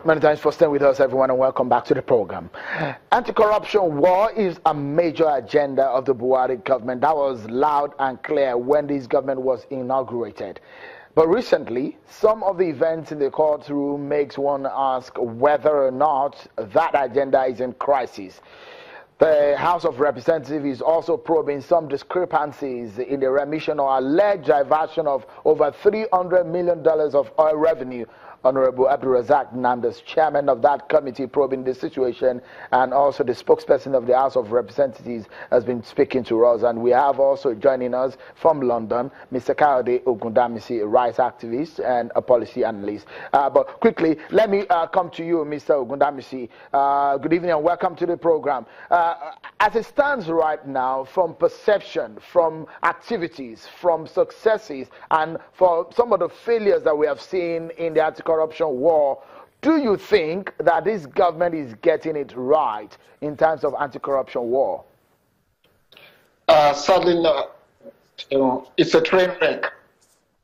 Many thanks for staying with us, everyone, and welcome back to the program. Anti-corruption war is a major agenda of the Buhari government. That was loud and clear when this government was inaugurated. But recently, some of the events in the courtroom makes one ask whether or not that agenda is in crisis. The House of Representatives is also probing some discrepancies in the remission or alleged diversion of over $300 million of oil revenue. Honorable Abdulrazak Namdas, chairman of that committee probing the situation, and also the spokesperson of the House of Representatives, has been speaking to us. And we have also joining us from London, Mr. Kayode Ogundamisi, a rights activist and a policy analyst. But quickly, let me come to you, Mr. Ogundamisi. Good evening and welcome to the program. As it stands right now, from perception, from activities, from successes, and for some of the failures that we have seen in the anti-corruption war, do you think that this government is getting it right in terms of anti-corruption war? Sadly not. It's a train wreck.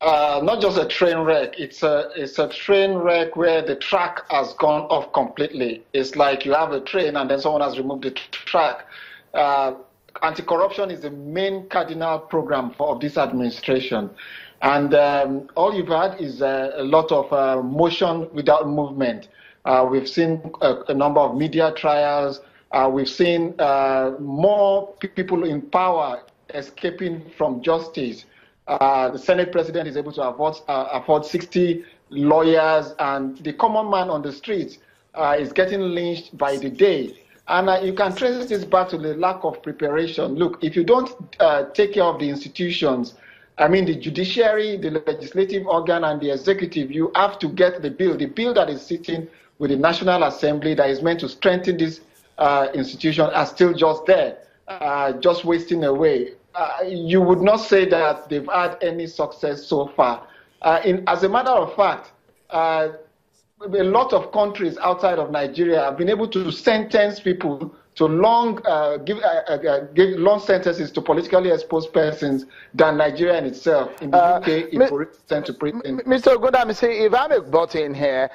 Not just a train wreck, it's a train wreck where the track has gone off completely. It's like you have a train and then someone has removed the track. Anti-corruption is the main cardinal program of this administration. And all you've had is a lot of motion without movement. We've seen a number of media trials. We've seen more people in power escaping from justice. The Senate president is able to afford 60 lawyers, and the common man on the streets is getting lynched by the day. And you can trace this back to the lack of preparation. Look, if you don't take care of the institutions, I mean the judiciary, the legislative organ, and the executive, you have to get the bill that is sitting with the National Assembly that is meant to strengthen this institution are still just there, just wasting away. You would not say that they've had any success so far. As a matter of fact, a lot of countries outside of Nigeria have been able to sentence people to give long sentences to politically exposed persons than Nigeria in itself. In the UK, it's sent to prison. Mr. Ogundamisi, if I may butt in here,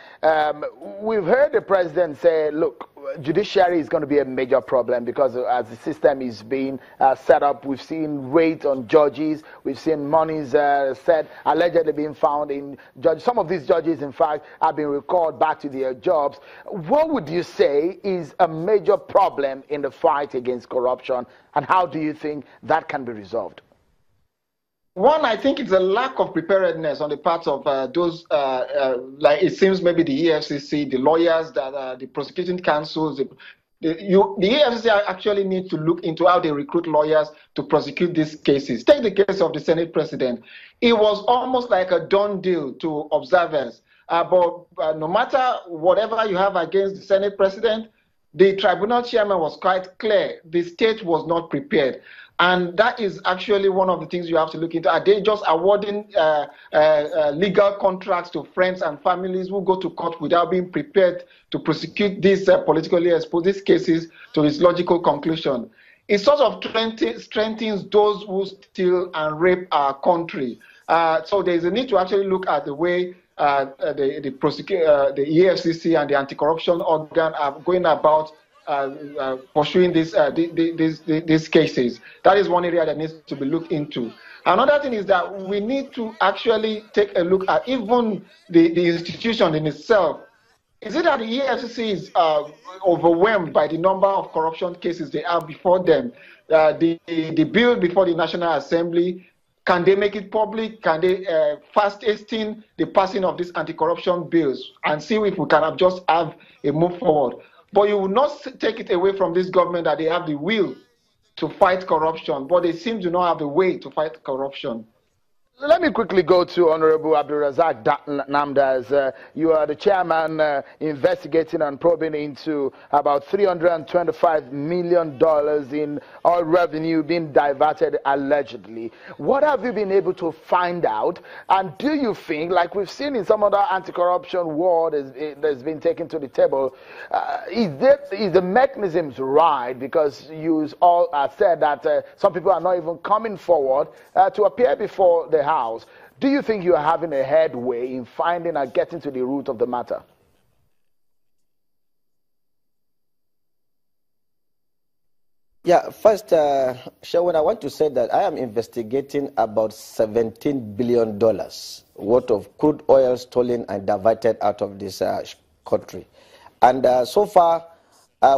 we've heard the president say, look, judiciary is going to be a major problem because as the system is being set up, we've seen raids on judges, we've seen monies allegedly being found in judges. Some of these judges, in fact, have been recalled back to their jobs. What would you say is a major problem in the fight against corruption, and how do you think that can be resolved? One, I think it's a lack of preparedness on the part of those, like it seems maybe the EFCC, the lawyers, the prosecuting counsels. The EFCC actually need to look into how they recruit lawyers to prosecute these cases. Take the case of the Senate president. It was almost like a done deal to observers. But no matter whatever you have against the Senate president, the tribunal chairman was quite clear. The state was not prepared. And that is actually one of the things you have to look into. Are they just awarding legal contracts to friends and families who go to court without being prepared to prosecute these politically exposed these cases to its logical conclusion? It sort of strengthens those who steal and rape our country. So there is a need to actually look at the way the EFCC and the anti-corruption organ are going about pursuing these cases. That is one area that needs to be looked into. Another thing is that we need to actually take a look at even the institution in itself. Is it that the EFCC is overwhelmed by the number of corruption cases they have before them? The bill before the National Assembly, can they make it public? Can they fast hasten the passing of these anti-corruption bills and see if we can just have a move forward? But you will not take it away from this government that they have the will to fight corruption, but they seem to not have the way to fight corruption. Let me quickly go to Honorable Abdulrazak Namdas. You are the chairman investigating and probing into about $325 million in oil revenue being diverted allegedly. What have you been able to find out? And do you think, like we've seen in some other anti-corruption war that's been taken to the table, is the mechanisms right? Because you all said that some people are not even coming forward to appear before the House. Do you think you are having a headway in finding and getting to the root of the matter? Yeah, first, Shawan, I want to say that I am investigating about $17 billion worth of crude oil stolen and diverted out of this country. And so far,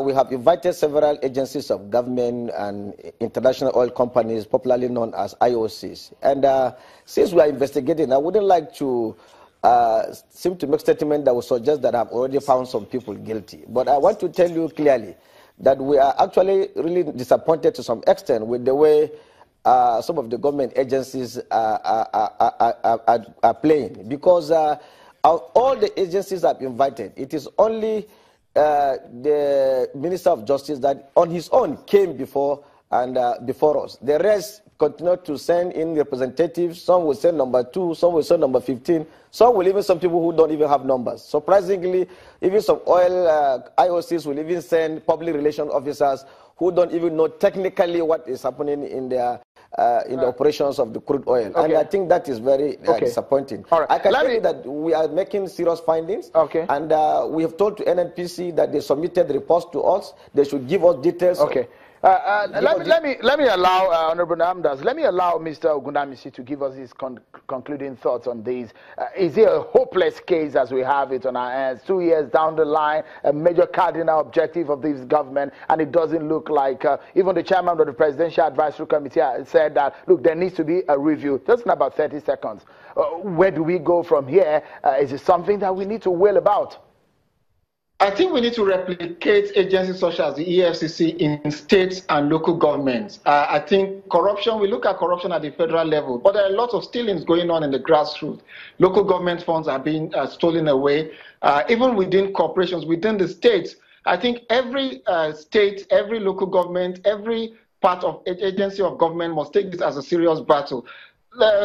we have invited several agencies of government and international oil companies, popularly known as IOCs. And since we are investigating, I wouldn't like to seem to make a statement that would suggest that I've already found some people guilty. But I want to tell you clearly that we are actually really disappointed to some extent with the way some of the government agencies are playing. Because all the agencies have invited, it is only the Minister of Justice that on his own came before us. The rest continue to send in representatives. Some will send number 2, some will send number 15. Some will even some people who don't even have numbers. Surprisingly, even some oil IOCs will even send public relations officers who don't even know technically what is happening in their in the operations of the crude oil. Okay. And I think that is very disappointing. All right. I can tell you that we are making serious findings. Okay. And we have told to NNPC that they submitted reports to us. They should give us details. Okay. Let me allow Honorable Namdas. Let me allow Mr. Ogundamisi to give us his concluding thoughts on these. Is it a hopeless case as we have it on our hands? 2 years down the line, a major cardinal objective of this government, and it doesn't look like even the chairman of the Presidential Advisory Committee said that look, there needs to be a review. Just in about 30 seconds. Where do we go from here? Is it something that we need to wail about? I think we need to replicate agencies such as the EFCC in states and local governments. I think corruption, we look at corruption at the federal level, but there are lots of stealings going on in the grassroots. Local government funds are being stolen away. Even within corporations, within the states, I think every state, every local government, every part of agency of government must take this as a serious battle.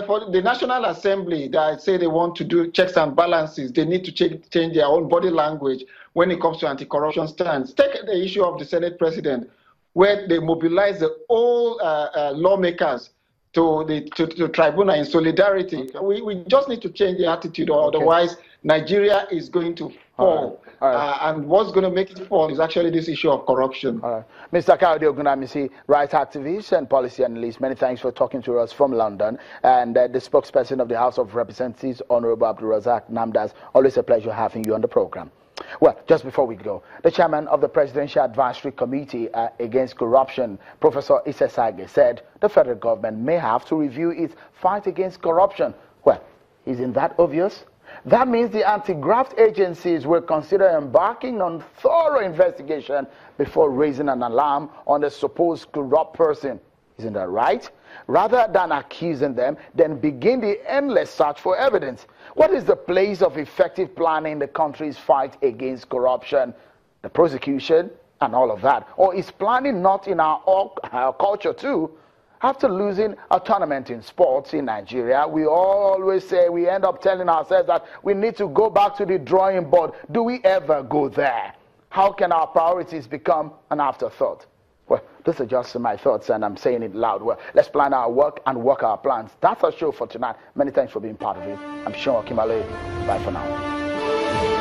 For the National Assembly that say they want to do checks and balances, they need to change their own body language when it comes to anti-corruption stands. Take the issue of the Senate President, where they mobilize the all lawmakers to the tribunal in solidarity. Okay. We just need to change the attitude, or otherwise Nigeria is going to fall. All right. And what's going to make it fall is actually this issue of corruption. All right. Mr. Kayode Ogunamisi, rights activist and policy analyst, many thanks for talking to us from London. And the spokesperson of the House of Representatives, Honorable Abdulrazak Namdas, always a pleasure having you on the program. Well, just before we go, the chairman of the Presidential Advisory Committee Against Corruption, Professor Issa Sage, said the federal government may have to review its fight against corruption. Well, isn't that obvious? That means the anti-graft agencies will consider embarking on thorough investigation before raising an alarm on a supposed corrupt person. Isn't that right? Rather than accusing them, then begin the endless search for evidence. What is the place of effective planning in the country's fight against corruption? The prosecution and all of that. Or is planning not in our culture too? After losing a tournament in sports in Nigeria, we always say, we end up telling ourselves that we need to go back to the drawing board. Do we ever go there? How can our priorities become an afterthought? Well, these are just my thoughts, and I'm saying it loud. Well, let's plan our work and work our plans. That's our show for tonight. Many thanks for being part of it. I'm Sean Kimale. Bye for now.